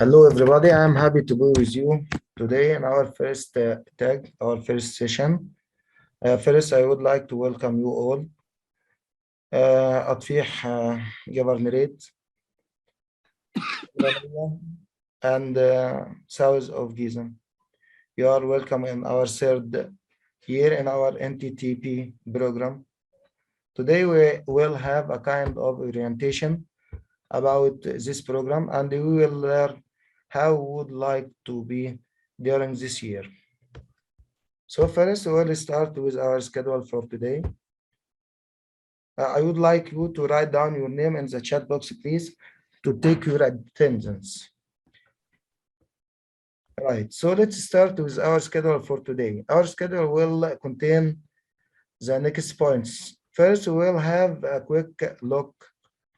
Hello, everybody. I'm happy to be with you today in our first tag, our first session. First, I would like to welcome you all. أطفيح Governorate and South of Giza. You are welcome in our third year in our NTTP program. Today, we will have a kind of orientation about this program, and we will learn how we would like to be during this year. So first, we'll start with our schedule for today. I would like you to write down your name in the chat box, please, to take your attendance. Right, so let's start with our schedule for today. Our schedule will contain the next points. First, we'll have a quick look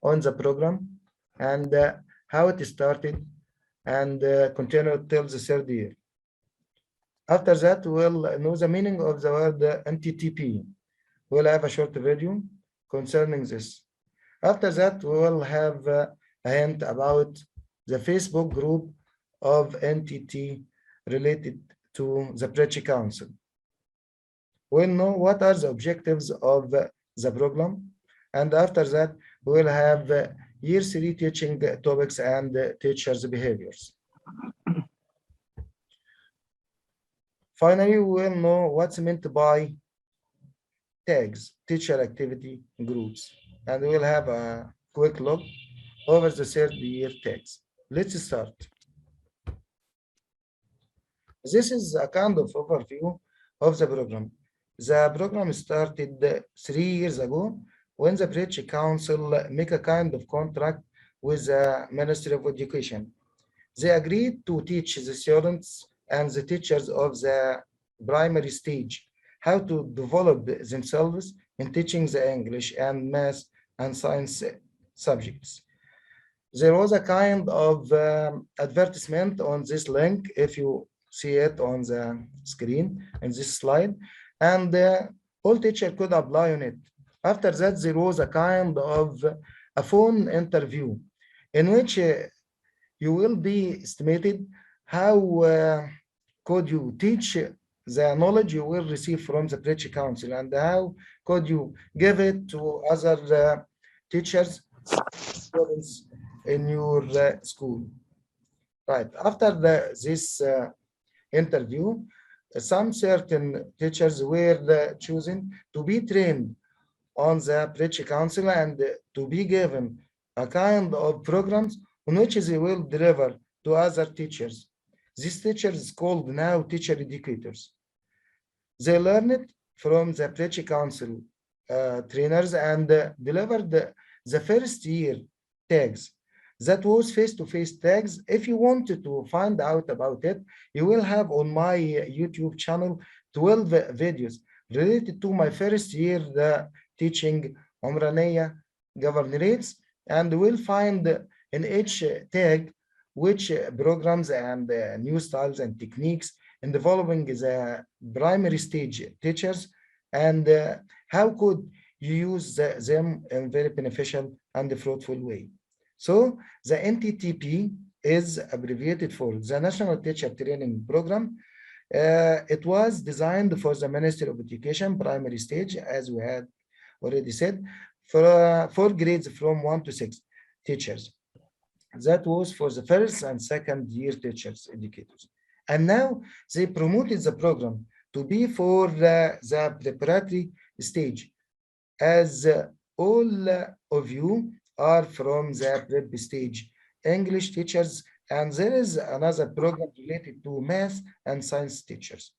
on the program and how it started and continue till the third year. After that, we'll know the meaning of the word NTTP. We'll have a short video concerning this. After that, we will have a hint about the Facebook group of NTT related to the Prechi Council. We'll know what are the objectives of the program. And after that, we'll have Year 3 teaching topics and teachers' behaviors. Finally, we will know what's meant by tags, teacher activity groups, and we'll have a quick look over the third year tags. Let's start. This is a kind of overview of the program. The program started 3 years ago when the Prechi Council make a kind of contract with the Ministry of Education. They agreed to teach the students and the teachers of the primary stage how to develop themselves in teaching the English and math and science subjects. There was a kind of advertisement on this link, if you see it on the screen in this slide, and all teachers could apply on it. After that, there was a kind of a phone interview in which you will be estimated how could you teach the knowledge you will receive from the Prechi Council and how could you give it to other teachers students in your school. Right, after this interview, some certain teachers were chosen to be trained on the Prechi Council and to be given a kind of programs on which they will deliver to other teachers. These teachers is called now teacher educators. They learned from the Prechi Council trainers and delivered the first year tags. That was face-to-face tags. If you wanted to find out about it, you will have on my YouTube channel 12 videos related to my first year teaching Umraniya governorates, and we'll find in each tag which programs and new styles and techniques in developing the primary stage teachers and how could you use them in very beneficial and fruitful way. So the NTTP is abbreviated for the National Teacher Training Program. It was designed for the Ministry of Education primary stage, as we had already said, for grades from 1 to 6 teachers. That was for the first and second year teachers, educators. And now they promoted the program to be for the preparatory stage, as all of you are from the prep stage, English teachers, and there is another program related to math and science teachers.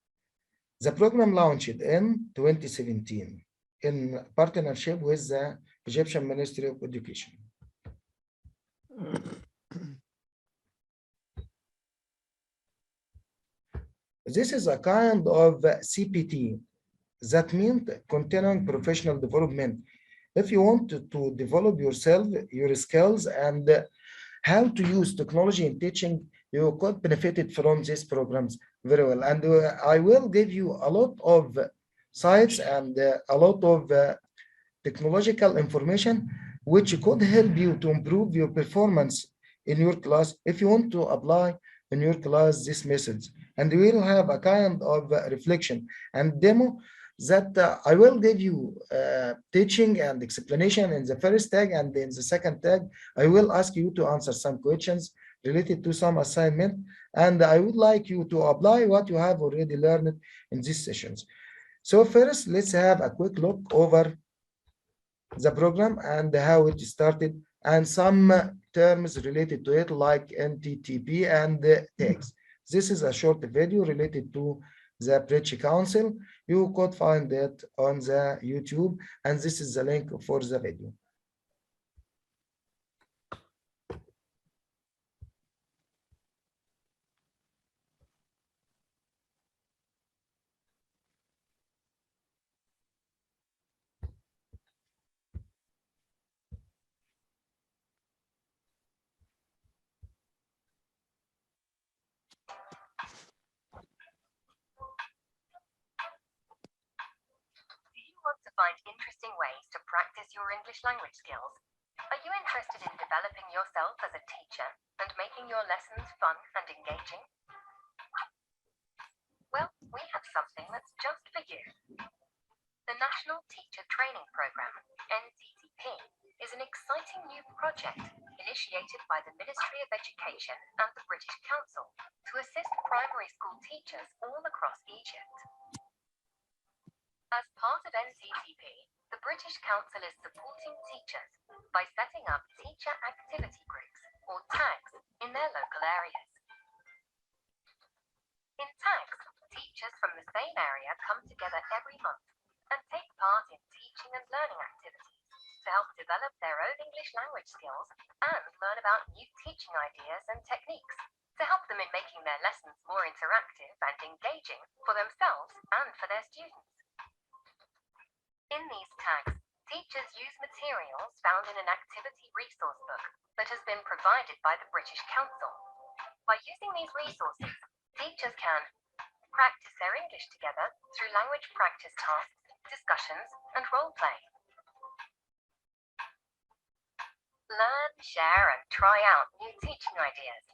The program launched in 2017 in partnership with the Egyptian Ministry of Education. This is a kind of CPT, that means continuing professional development. If you want to develop yourself, your skills, and how to use technology in teaching, you could benefit from these programs very well. And I will give you a lot of sites and a lot of technological information which could help you to improve your performance in your class if you want to apply in your class these methods. And we will have a kind of reflection and demo that I will give you teaching and explanation in the first tag, and in the second tag, I will ask you to answer some questions related to some assignment, and I would like you to apply what you have already learned in these sessions. So first, let's have a quick look over the program and how it started and some terms related to it like NTTP and tags. This is a short video related to the Bridge Council. You could find it on the YouTube, and this is the link for the video. Do you want to find interesting ways to practice your English language skills? Are you interested in developing yourself as a teacher and making your lessons fun and engaging? Well, we have something that's just for you. The National Teacher Training Program, NTTP, is an exciting new project initiated by the Ministry of Education and the British Council to assist primary school teachers all across Egypt. As part of NTTP, the British Council is supporting teachers by setting up teacher activity groups, or TAGs, in their local areas. In TAGs, teachers from the same area come together every month and take part in teaching and learning activities to help develop their own English language skills and learn about new teaching ideas and techniques to help them in making their lessons more interactive and engaging for themselves and for their students. In these tags, teachers use materials found in an activity resource book that has been provided by the British Council. By using these resources, teachers can practice their English together through language practice tasks, discussions, and role play. Learn, share, and try out new teaching ideas.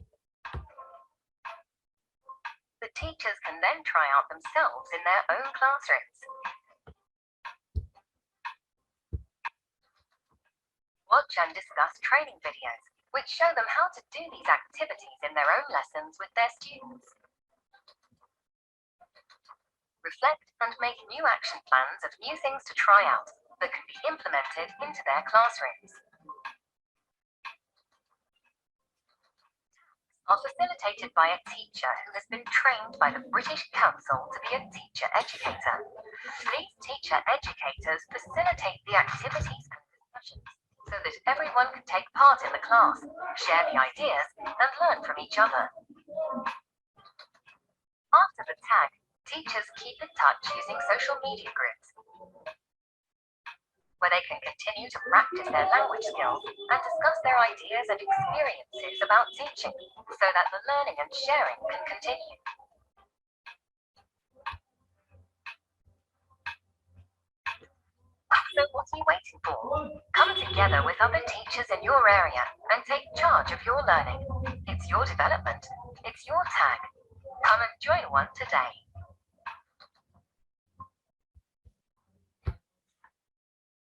The teachers can then try out themselves in their own classrooms. Watch and discuss training videos, which show them how to do these activities in their own lessons with their students. Reflect and make new action plans of new things to try out that can be implemented into their classrooms. Are facilitated by a teacher who has been trained by the British Council to be a teacher educator. These teacher educators facilitate the activities and discussions so that everyone can take part in the class, share the ideas, and learn from each other. After the tag, teachers keep in touch using social media groups, where they can continue to practice their language skills and discuss their ideas and experiences about teaching, so that the learning and sharing can continue. So what are you waiting for? Come together with other teachers in your area and take charge of your learning. It's your development. It's your tag. Come and join one today.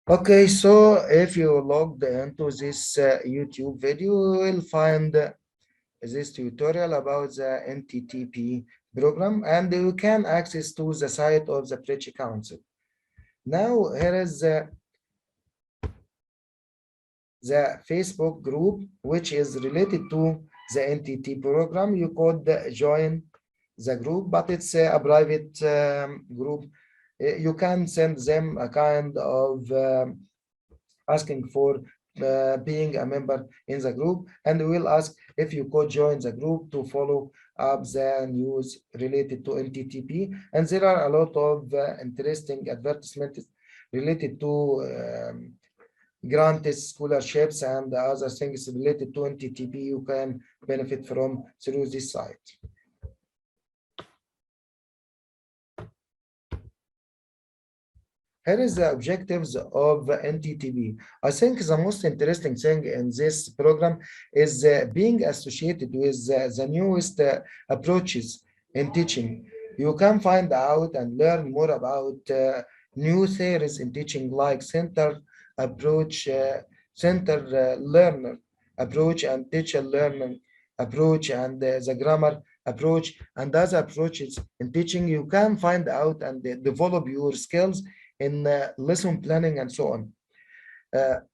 Okay, so if you logged into this YouTube video, you will find this tutorial about the NTTP program, and you can access to the site of the British Council. Now, here is the Facebook group, which is related to the NTT program. You could join the group, but it's a private group. You can send them a kind of asking for being a member in the group, and we will ask if you could join the group to follow up the news related to NTTP. And there are a lot of interesting advertisements related to grants, scholarships, and other things related to NTTP you can benefit from through this site. Here is the objectives of NTTP. I think the most interesting thing in this program is being associated with the newest approaches in teaching. You can find out and learn more about new theories in teaching like approach, center learner approach and teacher learning approach and the grammar approach and other approaches in teaching. You can find out and develop your skills in lesson planning and so on.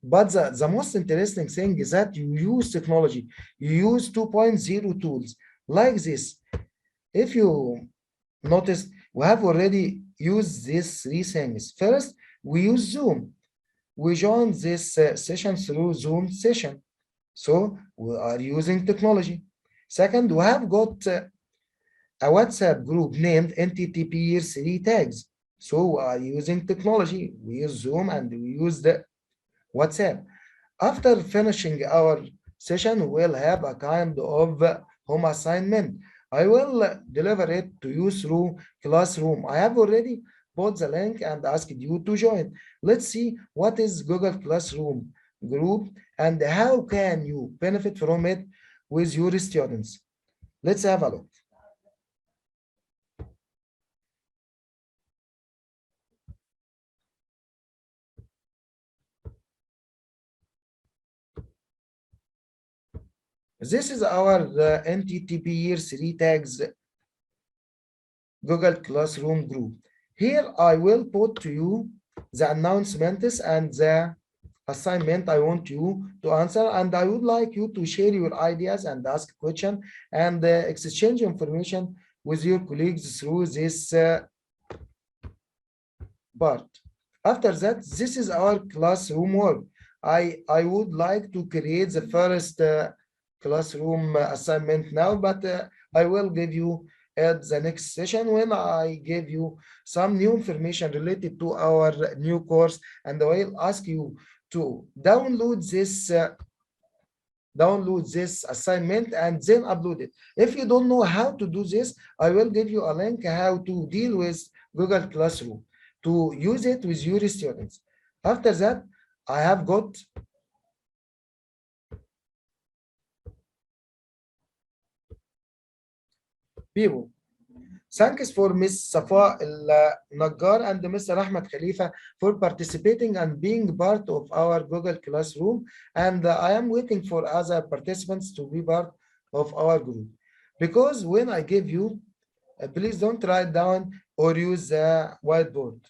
But the most interesting thing is that you use technology. You use 2.0 tools like this. If you notice, we have already used these three things. First, we use Zoom. We join this session through Zoom session. So we are using technology. Second, we have got a WhatsApp group named NTTP Year3 tags. So we are using technology. We use Zoom and we use the WhatsApp. After finishing our session, we'll have a kind of home assignment. I will deliver it to you through Classroom. I have already put the link and asked you to join. Let's see what is Google Classroom group and how can you benefit from it with your students. Let's have a look. This is our NTTP Year3 tags Google Classroom group. Here I will put to you the announcements and the assignment I want you to answer, and I would like you to share your ideas and ask questions and exchange information with your colleagues through this part. After that, this is our classroom work. I would like to create the first classroom assignment now, but I will give you at the next session when I give you some new information related to our new course, and I will ask you to download this assignment and then upload it. If you don't know how to do this, I will give you a link how to deal with Google Classroom to use it with your students. After that, I have got people. Thanks for Ms. Safa Al-Najjar and Mr. Ahmed Khalifa for participating and being part of our Google Classroom. And I am waiting for other participants to be part of our group. Because when I give you, please don't write down or use the whiteboard.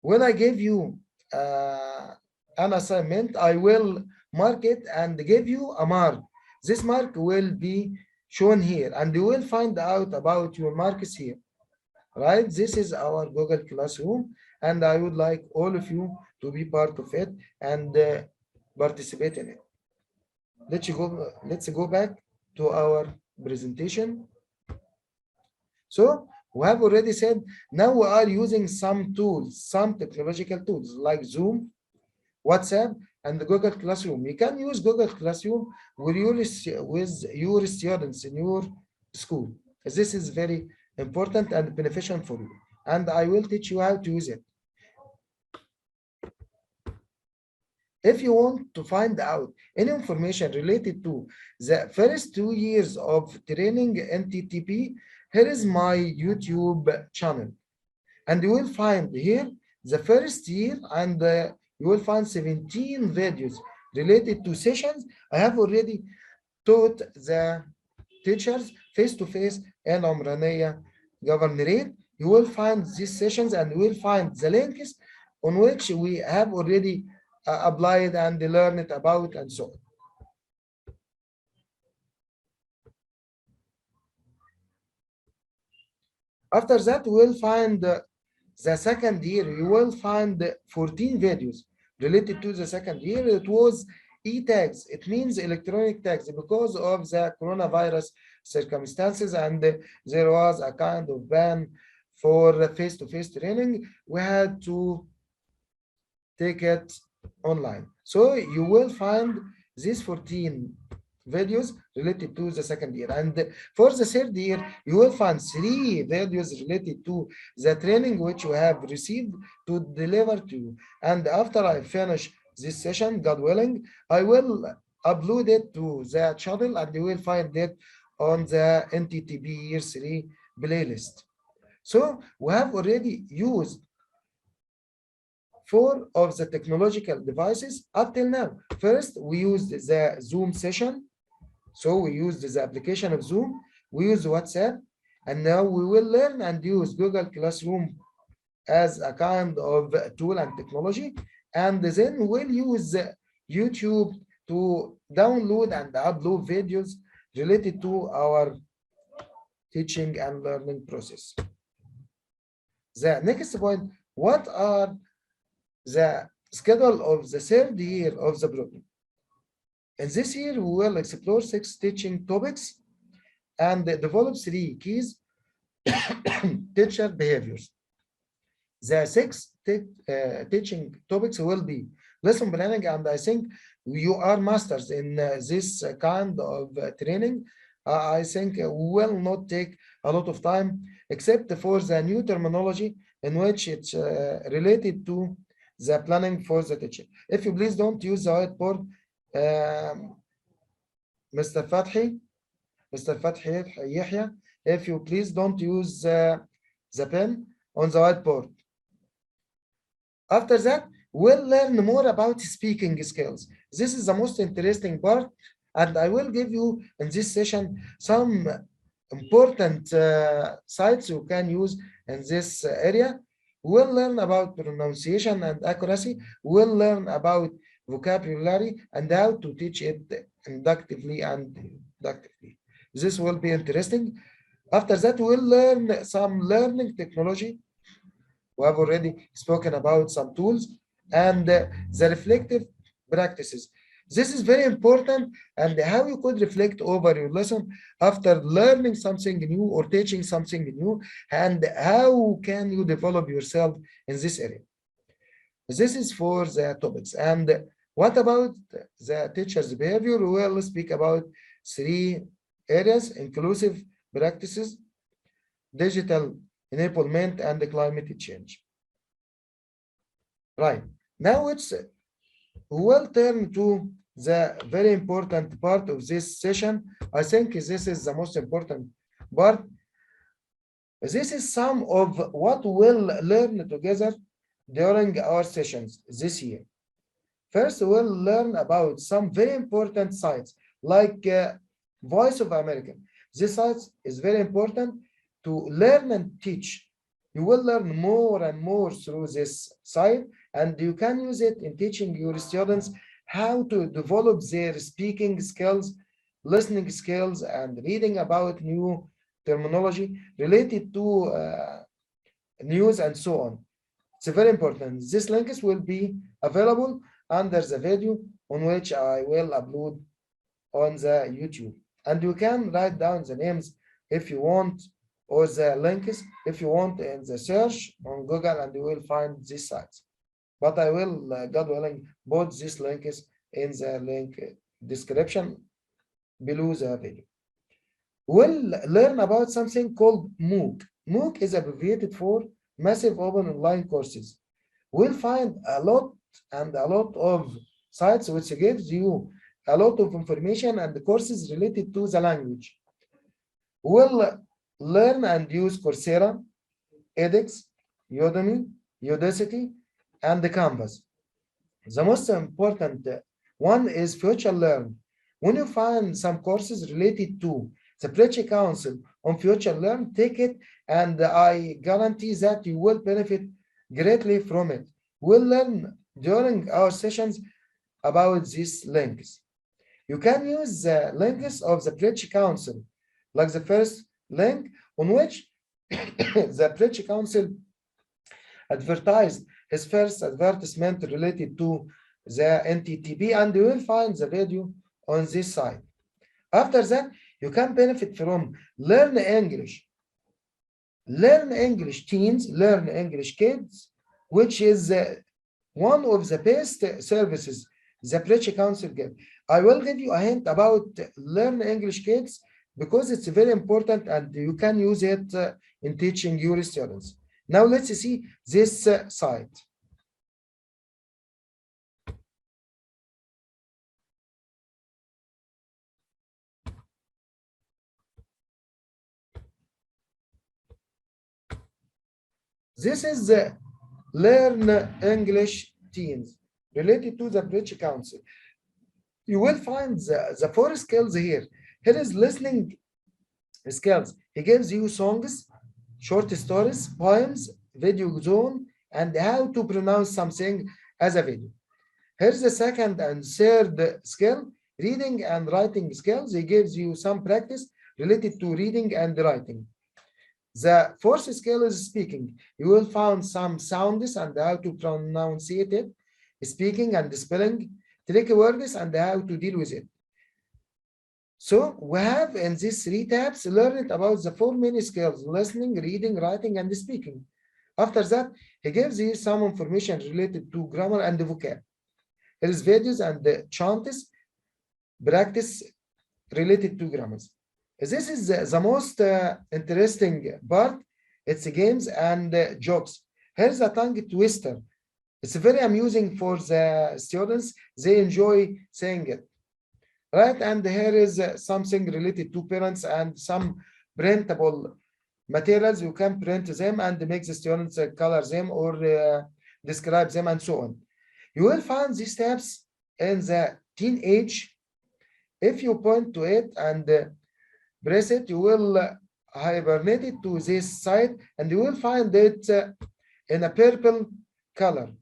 When I give you an assignment, I will mark it and give you a mark. This mark will be shown here, and you will find out about your marks here, right? This is our Google Classroom, and I would like all of you to be part of it and participate in it. Let's go back to our presentation. So we have already said now we are using some tools, some technological tools like Zoom, WhatsApp, and the Google Classroom. You can use Google Classroom with your students in your school. This is very important and beneficial for you. And I will teach you how to use it. If you want to find out any information related to the first 2 years of training NTTP, here is my YouTube channel. And you will find here the first year and you will find 17 videos related to sessions. I have already taught the teachers face-to-face and Umraniya governorate. You will find these sessions and you will find the links on which we have already applied and learned about and so on. After that, we will find the second year. You will find 14 videos related to the second year. It was e-tags. It means electronic tags because of the coronavirus circumstances, and there was a kind of ban for face-to-face training. We had to take it online. So you will find these 14 videos related to the second year. And for the third year, you will find 3 videos related to the training which you have received to deliver to you. And after I finish this session, God willing, I will upload it to the channel and you will find it on the NTTP Year 3 playlist. So we have already used 4 of the technological devices up till now. First, we used the Zoom session. So we used the application of Zoom, we use WhatsApp, and now we will learn and use Google Classroom as a kind of tool and technology. And then we'll use YouTube to download and upload videos related to our teaching and learning process. The next point, what are the schedule of the third year of the program? In this year, we will explore 6 teaching topics and develop 3 keys teacher behaviors. The 6 teaching topics will be lesson planning, and I think you are masters in this kind of training. I think will not take a lot of time, except for the new terminology in which it's related to the planning for the teacher. If you please don't use the whiteboard, Mr. Fathi Yahya, if you please don't use the pen on the whiteboard. After that, we'll learn more about speaking skills. This is the most interesting part, and I will give you in this session some important sites you can use in this area. We'll learn about pronunciation and accuracy. We'll learn about vocabulary and how to teach it inductively and deductively. This will be interesting. After that, we'll learn some learning technology. We have already spoken about some tools and the reflective practices. This is very important, and how you could reflect over your lesson after learning something new or teaching something new, and how can you develop yourself in this area. This is for the topics. And what about the teacher's behavior? We will speak about 3 areas: inclusive practices, digital enablement, and the climate change. Right. Now we'll turn to the very important part of this session. I think this is the most important part. This is some of what we'll learn together during our sessions this year. First, we'll learn about some very important sites like Voice of America. This site is very important to learn and teach. You will learn more and more through this site, and you can use it in teaching your students how to develop their speaking skills, listening skills, and reading about new terminology related to news and so on. It's very important. These links will be available under the video on which I will upload on the YouTube. And you can write down the names if you want, or the links if you want in the search on Google, and you will find these sites. But I will, God willing, put these links in the link description below the video. We'll learn about something called MOOC. MOOC is abbreviated for Massive Open Online Courses. We'll find a lot of sites which gives you a lot of information and courses related to the language. We'll learn and use Coursera, edX, Udemy, Udacity, and the Canvas. The most important one is Future Learn. When you find some courses related to the British Council on Future Learn, take it, and I guarantee that you will benefit greatly from it. We'll learn during our sessions about these links. You can use the links of the British Council, like the first link on which the British Council advertised his first advertisement related to the NTTP, and you will find the video on this site. After that, you can benefit from Learn English. Learn English Teens, Learn English Kids, which is one of the best services the British Council gives. I will give you a hint about Learn English Kids because it's very important and you can use it in teaching your students. Now let's see this site. This is the Learn English Teens related to the British Council. You will find the four skills here. Here is listening skills. He gives you songs, short stories, poems, video zone, and how to pronounce something as a video. Here's the second and third skill, reading and writing skills. He gives you some practice related to reading and writing. The fourth skill is speaking. You will find some sounds and how to pronounce it, speaking and spelling, tricky words and how to deal with it. So we have in these three tabs learned about the four main skills, listening, reading, writing, and speaking. After that, he gives you some information related to grammar and vocab. There is videos and chants, practice related to grammars. This is the most interesting part. It's games and jokes. Here's a tongue twister. It's very amusing for the students. They enjoy saying it. Right, and here is something related to parents and some printable materials. You can print them and make the students color them or describe them and so on. You will find these tabs in the teenage. If you point to it and press it, you will hibernate it to this site and you will find it in a purple color.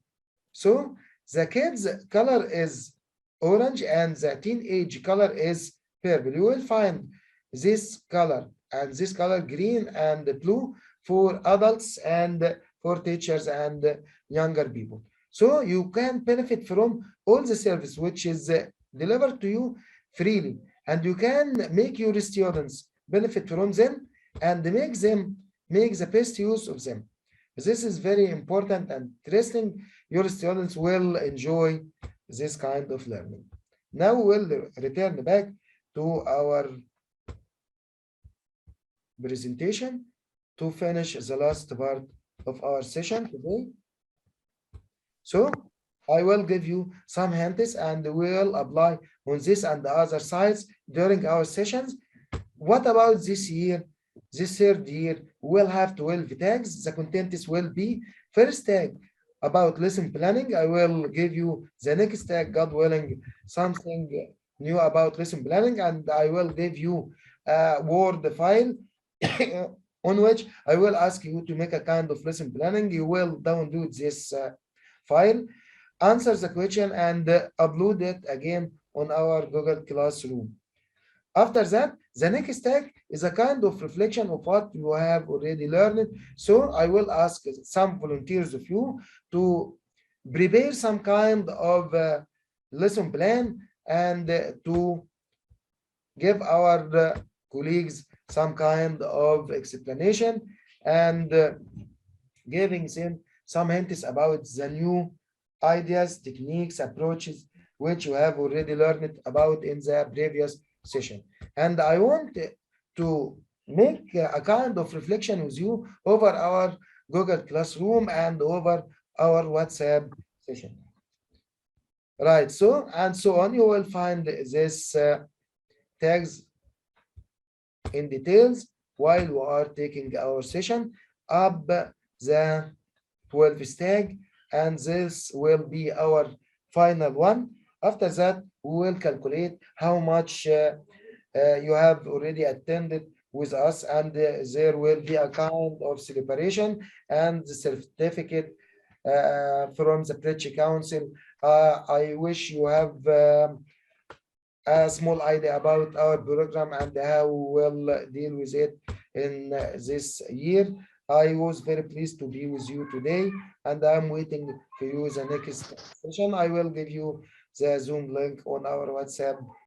So the kids color is orange and the teenage color is purple. You will find this color and this color green and blue for adults and for teachers and younger people. So you can benefit from all the service which is delivered to you freely, and you can make your students benefit from them and make them make the best use of them. This is very important and interesting. Your students will enjoy this kind of learning. Now we'll return back to our presentation to finish the last part of our session today. So I will give you some hints and we'll apply on this and the other sides during our sessions. What about this year? This third year, we'll have 12 tags. The contents will be first tag about lesson planning. I will give you the next tag, God willing, something new about lesson planning, and I will give you a Word file on which I will ask you to make a kind of lesson planning. You will download this file, answer the question, and upload it again on our Google Classroom. After that, the next tag is a kind of reflection of what you have already learned. So I will ask some volunteers of you to prepare some kind of lesson plan and to give our colleagues some kind of explanation and giving them some hints about the new ideas, techniques, approaches, which you have already learned about in the previous session. And I want to make a kind of reflection with you over our Google Classroom and over our WhatsApp session. Right, so and so on, you will find this tags in details while we are taking our session up the 12th tag, and this will be our final one. After that, we will calculate how much you have already attended with us, and there will be a kind of celebration and the certificate from the British Council. I wish you have a small idea about our program and how we will deal with it in this year. I was very pleased to be with you today, and I'm waiting for you the next session. I will give you the Zoom link on our WhatsApp